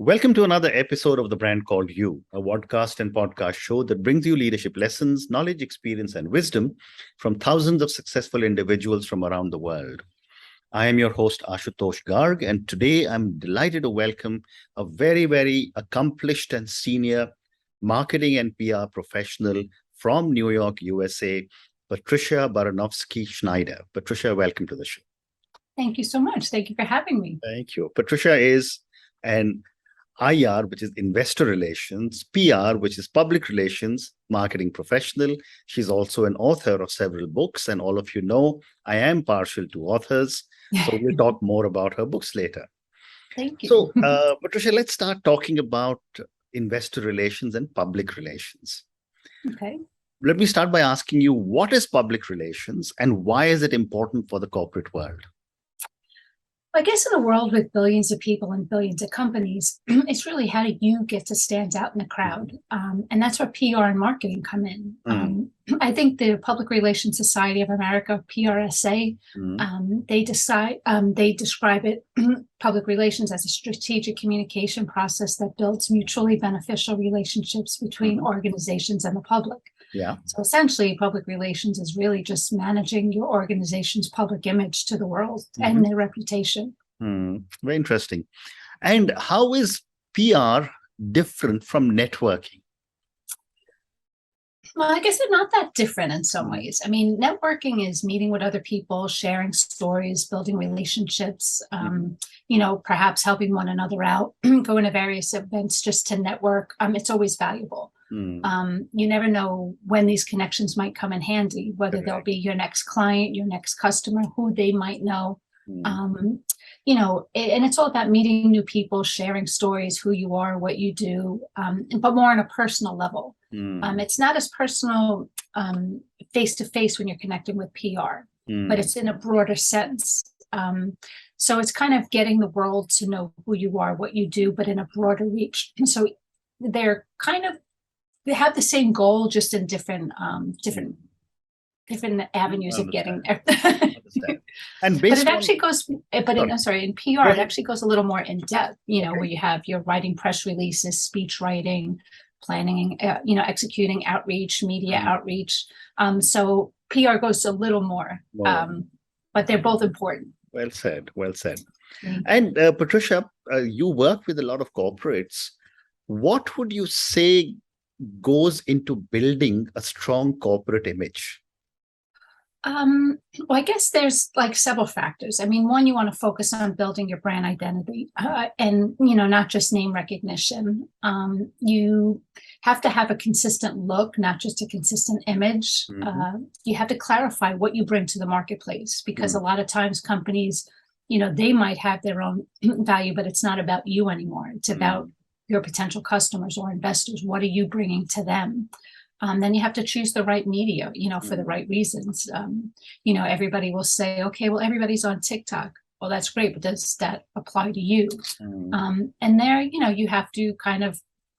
Welcome to another episode of The Brand Called You, a podcast and podcast show that brings you leadership lessons, knowledge, experience, and wisdom from thousands of successful individuals from around the world. I am your host, Ashutosh Garg, and today I'm delighted to welcome a very, very accomplished and senior marketing and PR professional from New York, USA, Patricia Baronowski-Schneider. Patricia, welcome to the show. Thank you so much. Thank you for having me. Thank you. Patricia is an IR, which is investor relations, PR, which is public relations, marketing professional. She's also an author of several books, and all of you know I am partial to authors, so we'll talk more about her books later. Thank you. So, Patricia, let's start talking about investor relations and public relations. Okay. Let me start by asking you, what is public relations and why is it important for the corporate world? I guess in a world with billions of people and billions of companies, it's really how do you get to stand out in the crowd? And that's where PR and marketing come in. I think the Public Relations Society of America, PRSA, they describe it, public relations, as a strategic communication process that builds mutually beneficial relationships between organizations and the public. Yeah. So essentially, public relations is really just managing your organization's public image to the world and their reputation. Very interesting. And how is PR different from networking? Well, I guess they're not that different in some ways. I mean, networking is meeting with other people, sharing stories, building relationships, perhaps helping one another out, going to various events just to network. It's always valuable. You never know when these connections might come in handy, whether they'll be your next client, your next customer, who they might know. And it's all about meeting new people, sharing stories, who you are, what you do, but more on a personal level. It's not as personal face to face when you're connecting with PR, but it's in a broader sense. So it's kind of getting the world to know who you are, what you do, but in a broader reach. And so they have the same goal, just in different avenues of getting there. And but it actually goes, in PR, it actually goes a little more in depth, where you have your writing press releases, speech writing, planning, executing outreach, media outreach. So PR goes a little more, but they're both important. Well said. And Patricia, you work with a lot of corporates. What would you say goes into building a strong corporate image? Well, I guess there's several factors. I mean, one, you want to focus on building your brand identity and, not just name recognition. You have to have a consistent look, not just a consistent image. You have to clarify what you bring to the marketplace, because a lot of times companies, they might have their own value, but it's not about you anymore. It's about your potential customers or investors. What are you bringing to them? Then you have to choose the right media, for the right reasons. Everybody will say, okay, well, everybody's on TikTok. Well, that's great, but does that apply to you? And there, you have to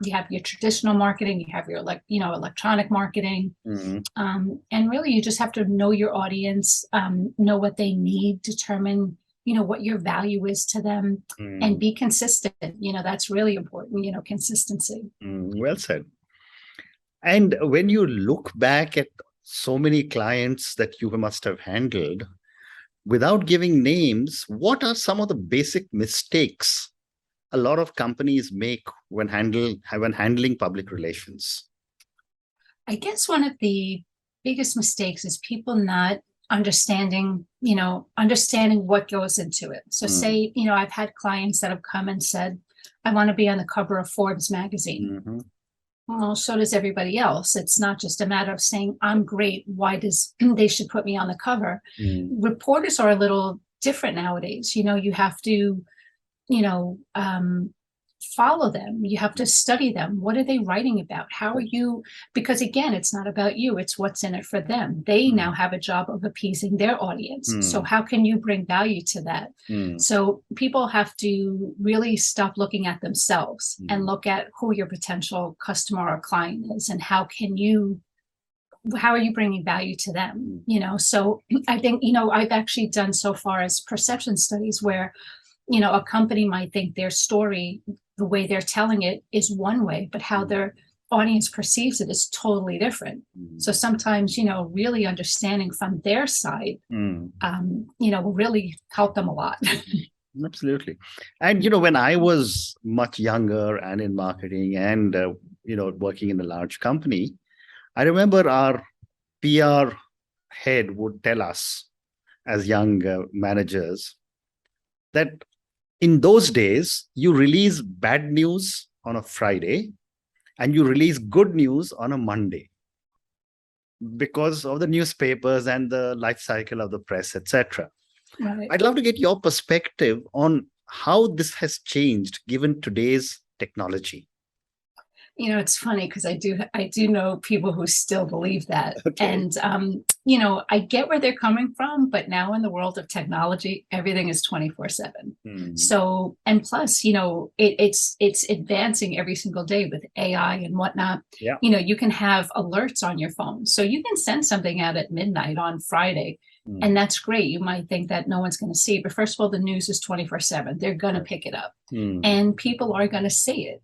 you have your traditional marketing, you have your, electronic marketing. And really, you just have to know your audience, know what they need, determine what your value is to them, and be consistent. That's really important, consistency. Well said. And when you look back at so many clients that you must have handled, without giving names, what are some of the basic mistakes a lot of companies make when handling public relations? I guess one of the biggest mistakes is people not understanding what goes into it. So say, I've had clients that have come and said, I want to be on the cover of Forbes magazine. Well, so does everybody else. It's not just a matter of saying, I'm great, why they should put me on the cover. Reporters are a little different nowadays. You have to, follow them. You have to study them. What are they writing about? How are you? Because again, it's not about you. It's what's in it for them. They now have a job of appeasing their audience. So how can you bring value to that? So people have to really stop looking at themselves and look at who your potential customer or client is, and how are you bringing value to them? So I think, I've actually done so far as perception studies where a company might think their story, the way they're telling it is one way, but how their audience perceives it is totally different. So sometimes, really understanding from their side, will really help them a lot. Absolutely. And, when I was much younger and in marketing and, working in a large company, I remember our PR head would tell us as young managers that in those days, you release bad news on a Friday and you release good news on a Monday because of the newspapers and the life cycle of the press, etc. Right. I'd love to get your perspective on how this has changed given today's technology. It's funny because I do know people who still believe that. Okay. And, I get where they're coming from, but now in the world of technology, everything is 24/7. So, and plus, it's advancing every single day with AI and whatnot. Yeah. You can have alerts on your phone. So you can send something out at midnight on Friday. And that's great. You might think that no one's going to see, but first of all, the news is 24/7. They're going to pick it up and people are going to see it.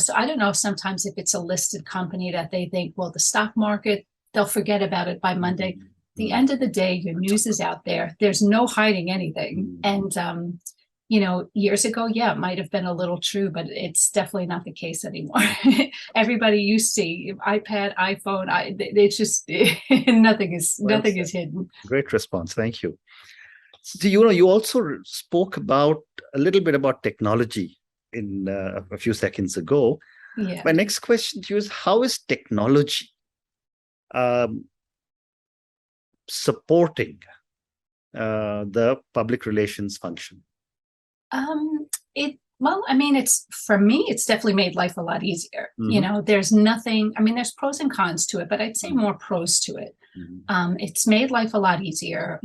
So I don't know sometimes if it's a listed company that they think, well, the stock market, they'll forget about it by Monday. The end of the day, your news is out there. There's no hiding anything. And, years ago, yeah, it might have been a little true, but it's definitely not the case anymore. Everybody you see, iPad, iPhone, it's just nothing is hidden. Great response. Thank you. So, you also spoke about a little bit about technology in a few seconds ago. Yeah. My next question to you is, how is technology supporting the public relations function? It's for me, it's definitely made life a lot easier. There's nothing, there's pros and cons to it, but I'd say more pros to it. It's made life a lot easier.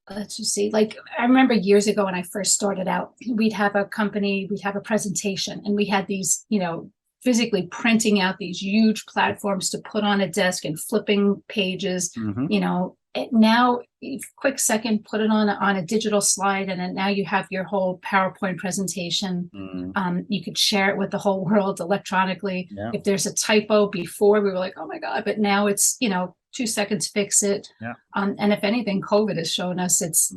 Let's just see, like, I remember years ago when I first started out, we'd have a presentation and we had these, physically printing out these huge platforms to put on a desk and flipping pages, now quick second, put it on a digital slide. And then now you have your whole PowerPoint presentation. You could share it with the whole world electronically. Yeah. If there's a typo, before we were like, oh my God, but now it's, 2 seconds, fix it. Yeah. And if anything, COVID has shown us it's,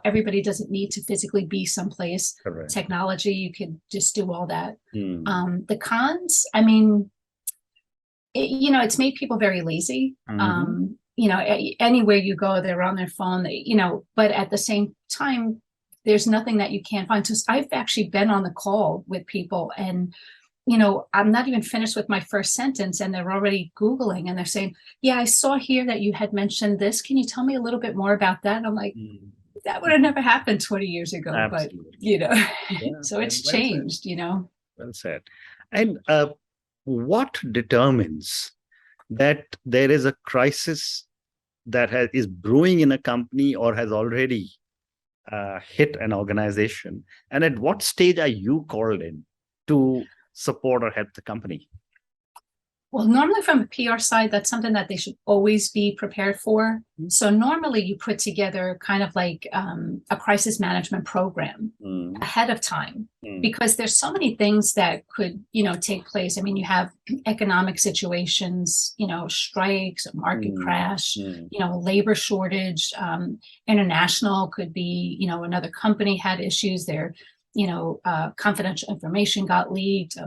everybody doesn't need to physically be someplace. Correct. Technology, you could just do all that. The cons, it's made people very lazy. Anywhere you go, they're on their phone, but at the same time, there's nothing that you can't find. So I've actually been on the call with people and, I'm not even finished with my first sentence and they're already Googling and they're saying, yeah, I saw here that you had mentioned this. Can you tell me a little bit more about that? And I'm like, that would have never happened 20 years ago. Absolutely. But, so it's changed, Well said. And what determines that there is a crisis that is brewing in a company or has already hit an organization? And at what stage are you called in to support or help the company? Well, normally from the PR side, that's something that they should always be prepared for. So normally you put together kind of like a crisis management program ahead of time, because there's so many things that could, take place. You have economic situations, strikes, a market crash, labor shortage, international could be, another company had issues there, confidential information got leaked,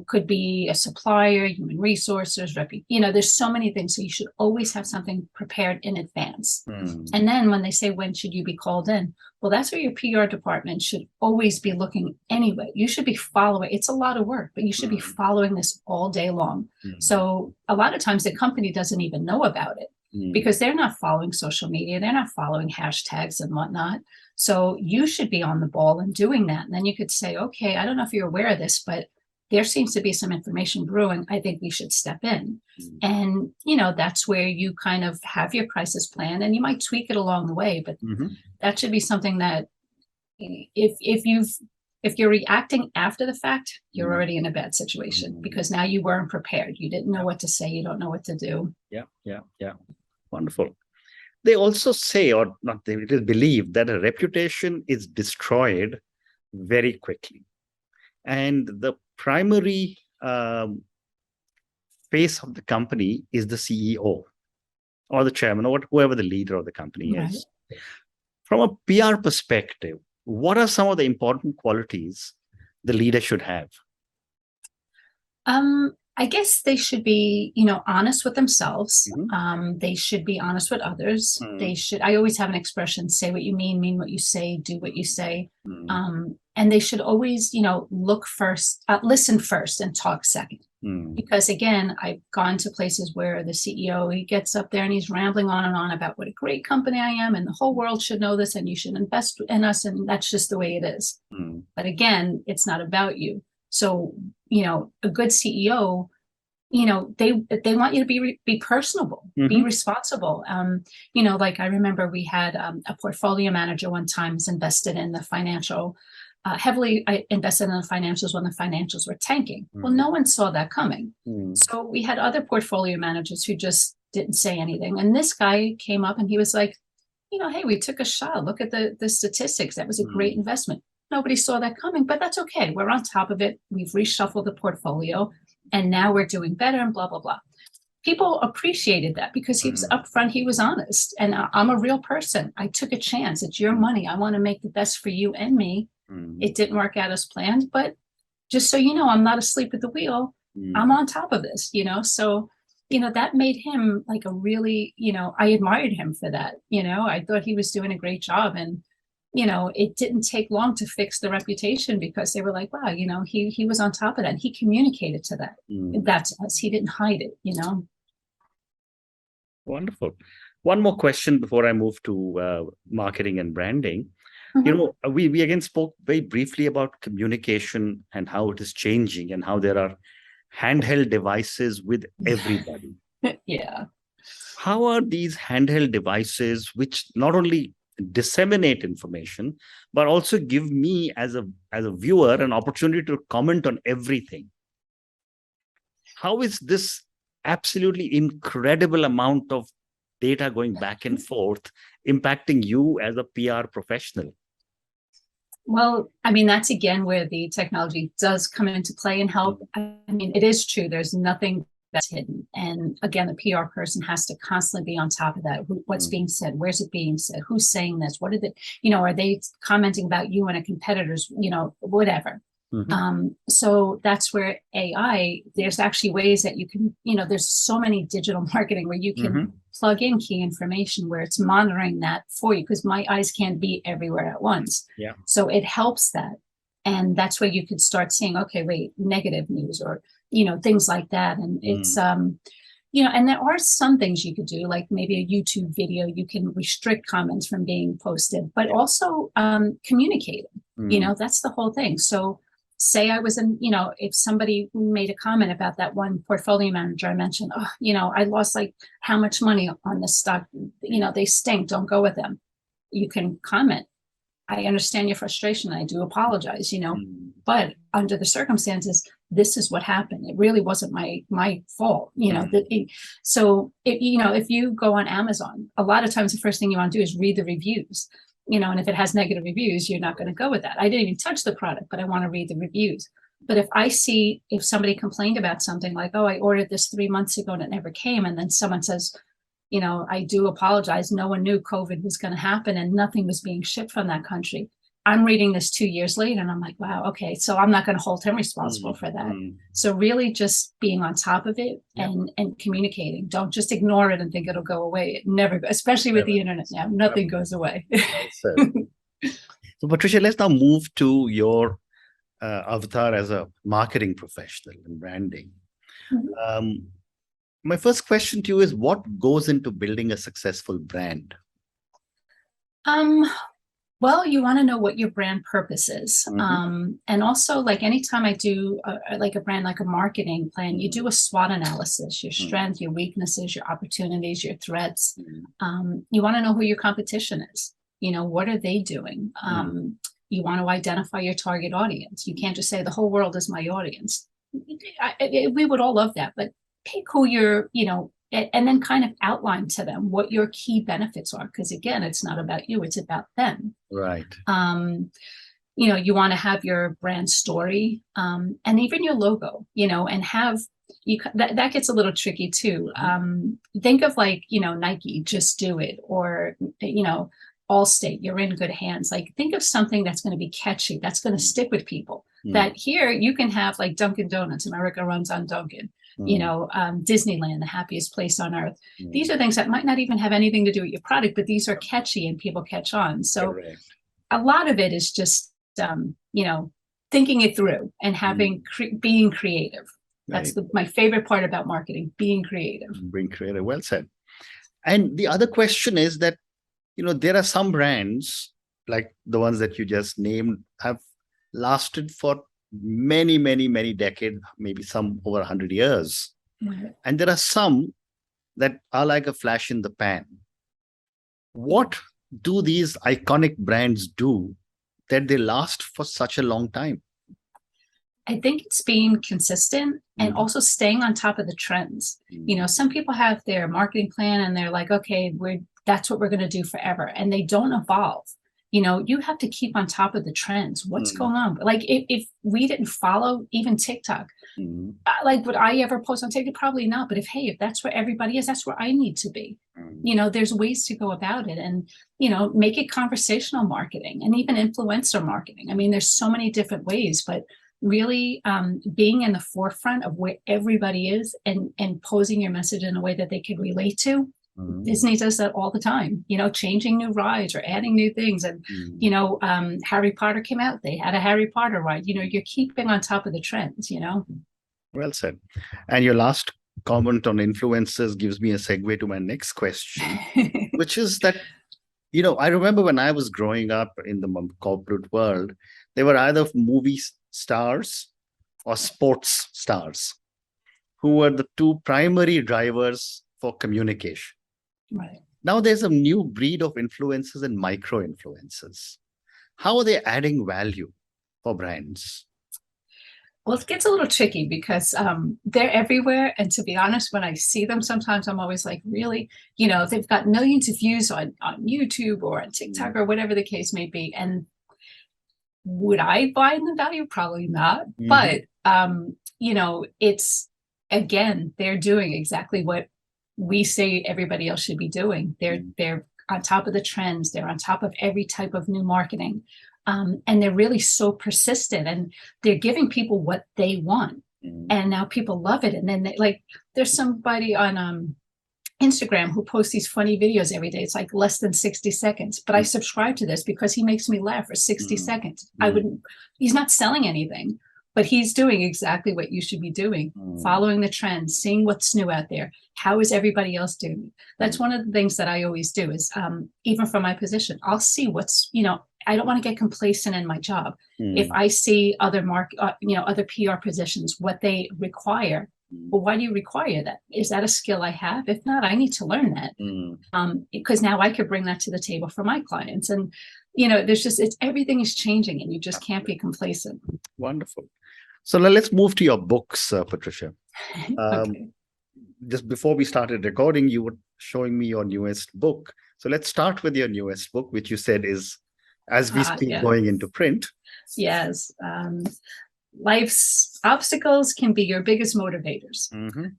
could be a supplier, human resources, there's so many things. So you should always have something prepared in advance. And then when they say, when should you be called in? Well, that's where your PR department should always be looking anyway. You should be following. It's a lot of work, but you should be following this all day long. So a lot of times the company doesn't even know about it because they're not following social media. They're not following hashtags and whatnot. So you should be on the ball and doing that. And then you could say, okay, I don't know if you're aware of this, but there seems to be some information brewing. I think we should step in. And, that's where you kind of have your crisis plan and you might tweak it along the way, but that should be something that if you're reacting after the fact, you're already in a bad situation because now you weren't prepared. You didn't know what to say. You don't know what to do. Yeah. Wonderful. They also say, or not, it is believed that a reputation is destroyed very quickly. And the primary face of the company is the CEO or the chairman or whoever the leader of the company Right. is. From a PR perspective, what are some of the important qualities the leader should have? I guess they should be, honest with themselves. They should be honest with others. They should, I always have an expression, say what you mean what you say, do what you say. And they should always, look first, listen first and talk second. Because again, I've gone to places where the CEO, he gets up there and he's rambling on and on about what a great company I am and the whole world should know this and you should invest in us. And that's just the way it is. But again, it's not about you. So, a good CEO, they want you to be personable, be responsible. Like I remember we had a portfolio manager one time was invested in the financial, heavily invested in the financials when the financials were tanking. Well, no one saw that coming. So we had other portfolio managers who just didn't say anything. And this guy came up and he was like, hey, we took a shot. Look at the statistics. That was a great investment. Nobody saw that coming, but that's okay. We're on top of it. We've reshuffled the portfolio and now we're doing better and blah, blah, blah. People appreciated that because he was upfront. He was honest. And I'm a real person. I took a chance. It's your money. I want to make the best for you and me. It didn't work out as planned, but just so you know, I'm not asleep at the wheel. I'm on top of this, so, that made him like a really, I admired him for that. I thought he was doing a great job. And it didn't take long to fix the reputation because they were like, wow, he was on top of that. And he communicated to that. That's us. He didn't hide it, Wonderful. One more question before I move to marketing and branding. We again spoke very briefly about communication and how it is changing and how there are handheld devices with everybody. Yeah. How are these handheld devices, which not only disseminate information, but also give me as a viewer an opportunity to comment on everything? How is this absolutely incredible amount of data going back and forth impacting you as a PR professional? Well, I mean, that's again where the technology does come into play and help. I mean, it is true. There's nothing that's hidden. And again, the PR person has to constantly be on top of that. What's being said? Where's it being said? Who's saying this? What are they, are they commenting about you and a competitor's, whatever. So that's where AI, there's actually ways that you can, there's so many digital marketing where you can plug in key information where it's monitoring that for you because my eyes can't be everywhere at once. Yeah. So it helps that. And that's where you could start seeing, okay, wait, negative news or, things like that. And it's, and there are some things you could do, like maybe a YouTube video, you can restrict comments from being posted, but also communicating, that's the whole thing. So say I was in, if somebody made a comment about that one portfolio manager I mentioned, I lost like how much money on this stock, they stink, don't go with them. You can comment. I understand your frustration. I do apologize, but under the circumstances, this is what happened. It really wasn't my fault, So, if you go on Amazon, a lot of times the first thing you want to do is read the reviews, and if it has negative reviews, you're not going to go with that. I didn't even touch the product, but I want to read the reviews. But if somebody complained about something like, oh, I ordered this 3 months ago and it never came. And then someone says, I do apologize. No one knew COVID was going to happen and nothing was being shipped from that country. I'm reading this 2 years later and I'm like, wow, okay, so I'm not going to hold him responsible for that. So really just being on top of it and communicating. Don't just ignore it and think it'll go away. It never, especially with the internet now, nothing goes away. So Patricia, let's now move to your avatar as a marketing professional and branding. My first question to you is, what goes into building a successful brand? Well, you want to know what your brand purpose is. And also, like anytime I do like a brand, like a marketing plan, you do a SWOT analysis, your strength, your weaknesses, your opportunities, your threats. You want to know who your competition is. What are they doing? You want to identify your target audience. You can't just say the whole world is my audience. We would all love that, but pick who your, and then kind of outline to them what your key benefits are. Because again, it's not about you, it's about them. Right. You want to have your brand story, and even your logo, and have that gets a little tricky too. Think of like, Nike, just do it, or, Allstate, you're in good hands. Like, think of something that's going to be catchy, that's going to stick with people. That here you can have like Dunkin' Donuts, America runs on Dunkin', Disneyland, the happiest place on earth. These are things that might not even have anything to do with your product, but these are catchy and people catch on. So a lot of it is just, thinking it through and having, being creative. That's my favorite part about marketing, being creative. Being creative, well said. And the other question is that, there are some brands like the ones that you just named have lasted for many, many, many decades, maybe some over 100 years. And there are some that are like a flash in the pan. What do these iconic brands do that they last for such a long time? I think it's being consistent and also staying on top of the trends. Some people have their marketing plan and they're like, okay, that's what we're going to do forever. And they don't evolve. You have to keep on top of the trends. What's going on? Like if we didn't follow even TikTok, like would I ever post on TikTok? Probably not. But if that's where everybody is, that's where I need to be. There's ways to go about it, and, make it conversational marketing and even influencer marketing. I mean, there's so many different ways, but really being in the forefront of where everybody is and posing your message in a way that they can relate to. Disney does that all the time, changing new rides or adding new things. And, Harry Potter came out, they had a Harry Potter ride. You're keeping on top of the trends, Well said. And your last comment on influencers gives me a segue to my next question, which is that, I remember when I was growing up in the corporate world, they were either movie stars or sports stars who were the two primary drivers for communication. Right. Now there's a new breed of influencers and micro influencers. How are they adding value for brands? Well, it gets a little tricky because they're everywhere. And to be honest, when I see them, sometimes I'm always like, really, they've got millions of views on YouTube or on TikTok or whatever the case may be. And would I buy the value? Probably not. But, it's, again, they're doing exactly what we say everybody else should be doing. They're on top of the trends. They're on top of every type of new marketing. And they're really so persistent, and they're giving people what they want. And now people love it. And then there's somebody on Instagram who posts these funny videos every day. It's like less than 60 seconds, but I subscribe to this because he makes me laugh for 60 seconds. He's not selling anything, but he's doing exactly what you should be doing, following the trends, seeing what's new out there. How is everybody else doing? That's one of the things that I always do is, even from my position, I'll see what's, I don't want to get complacent in my job. If I see other other PR positions, what they require, well, why do you require that? Is that a skill I have? If not, I need to learn that, because now I could bring that to the table for my clients. And, everything is changing, and you just can't be complacent. Wonderful. So now let's move to your books, Patricia. Okay. Just before we started recording, you were showing me your newest book. So let's start with your newest book, which you said is, as we speak, going into print. Yes. Life's obstacles can be your biggest motivators.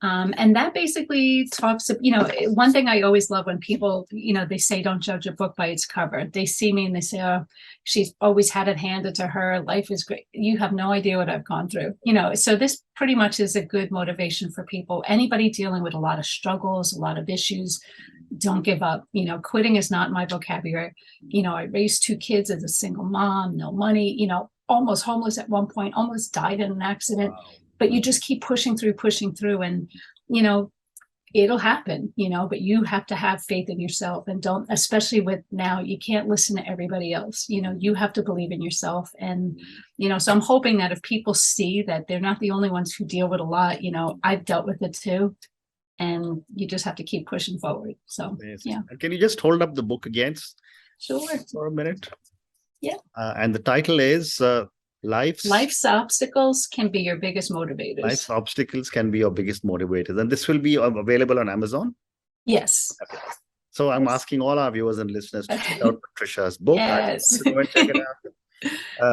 And that basically talks, one thing I always love when people, they say, don't judge a book by its cover. They see me and they say, oh, she's always had it handed to her. Life is great. You have no idea what I've gone through. So this pretty much is a good motivation for people. Anybody dealing with a lot of struggles, a lot of issues, don't give up. Quitting is not my vocabulary. I raised 2 kids as a single mom, no money, almost homeless at one point, almost died in an accident. Wow. But you just keep pushing through, and, it'll happen, but you have to have faith in yourself, and don't, especially with now, you can't listen to everybody else. You have to believe in yourself. And, so I'm hoping that if people see that they're not the only ones who deal with a lot, I've dealt with it too. And you just have to keep pushing forward. So, yeah. Can you just hold up the book again? Sure. For a minute? Yeah. And the title is Life's obstacles can be your biggest motivators. Life's obstacles can be your biggest motivators. And this will be available on Amazon? Yes. Okay. So I'm asking all our viewers and listeners to check out Patricia's book. Yes. Go and check it out.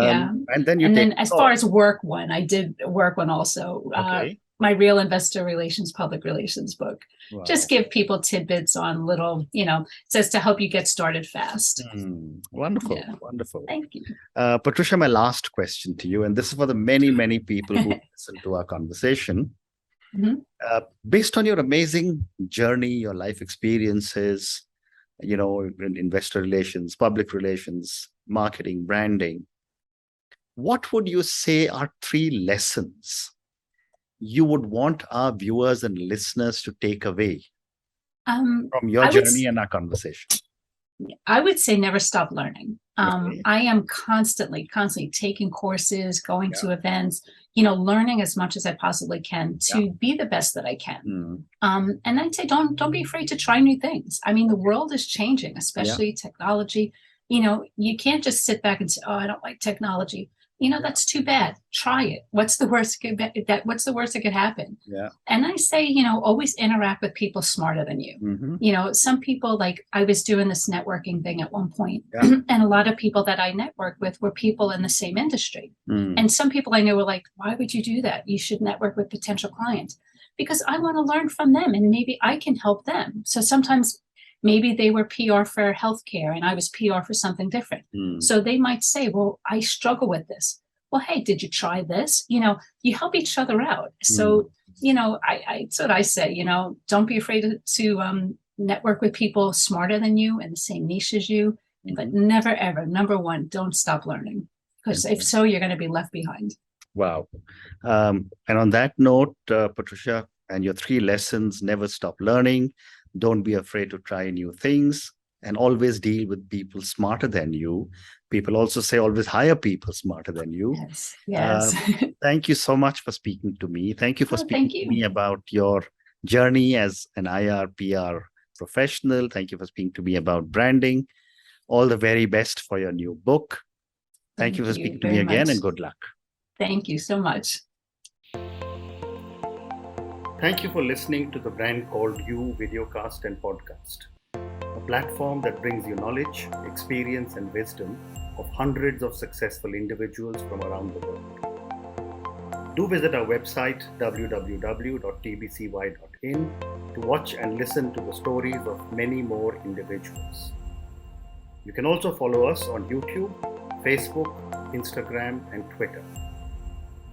Yeah. And then as far as work one, I did work one also. Okay. My Real Investor Relations, Public Relations book. Wow. Just give people tidbits on little, says to help you get started fast. Wonderful. Yeah. Wonderful. Thank you. Patricia, my last question to you, and this is for the many, many people who listen to our conversation. Based on your amazing journey, your life experiences, in investor relations, public relations, marketing, branding, what would you say are 3 lessons you would want our viewers and listeners to take away from your journey and our conversation? I would say never stop learning. Okay. I am constantly taking courses, going to events, learning as much as I possibly can to be the best that I can. And I'd say don't be afraid to try new things. I mean, the world is changing, especially technology. You can't just sit back and say, "Oh, I don't like technology." That's too bad. Try it. What's the worst that could happen? Yeah. And I say, always interact with people smarter than you. Some people, like I was doing this networking thing at one point, and a lot of people that I networked with were people in the same industry. And some people I knew were like, "Why would you do that? You should network with potential clients." Because I want to learn from them and maybe I can help them. So sometimes maybe they were PR for healthcare and I was PR for something different. So they might say, "Well, I struggle with this." Well, hey, did you try this? You help each other out. So, it's what I say, don't be afraid to network with people smarter than you in the same niche as you, but never, ever, number one, don't stop learning. Because if so, you're going to be left behind. Wow. And on that note, Patricia, and your 3 lessons: never stop learning, don't be afraid to try new things, and always deal with people smarter than you. People also say always hire people smarter than you. Yes. Thank you so much for speaking to me. Thank you for speaking to me about your journey as an IR PR professional. Thank you for speaking to me about branding. All the very best for your new book. Thank you for speaking to me again, and good luck. Thank you so much. Thank you for listening to The Brand Called You videocast and podcast, a platform that brings you knowledge, experience, and wisdom of hundreds of successful individuals from around the world. Do visit our website www.tbcy.in to watch and listen to the stories of many more individuals. You can also follow us on YouTube, Facebook, Instagram, and Twitter.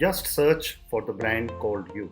Just search for The Brand Called You.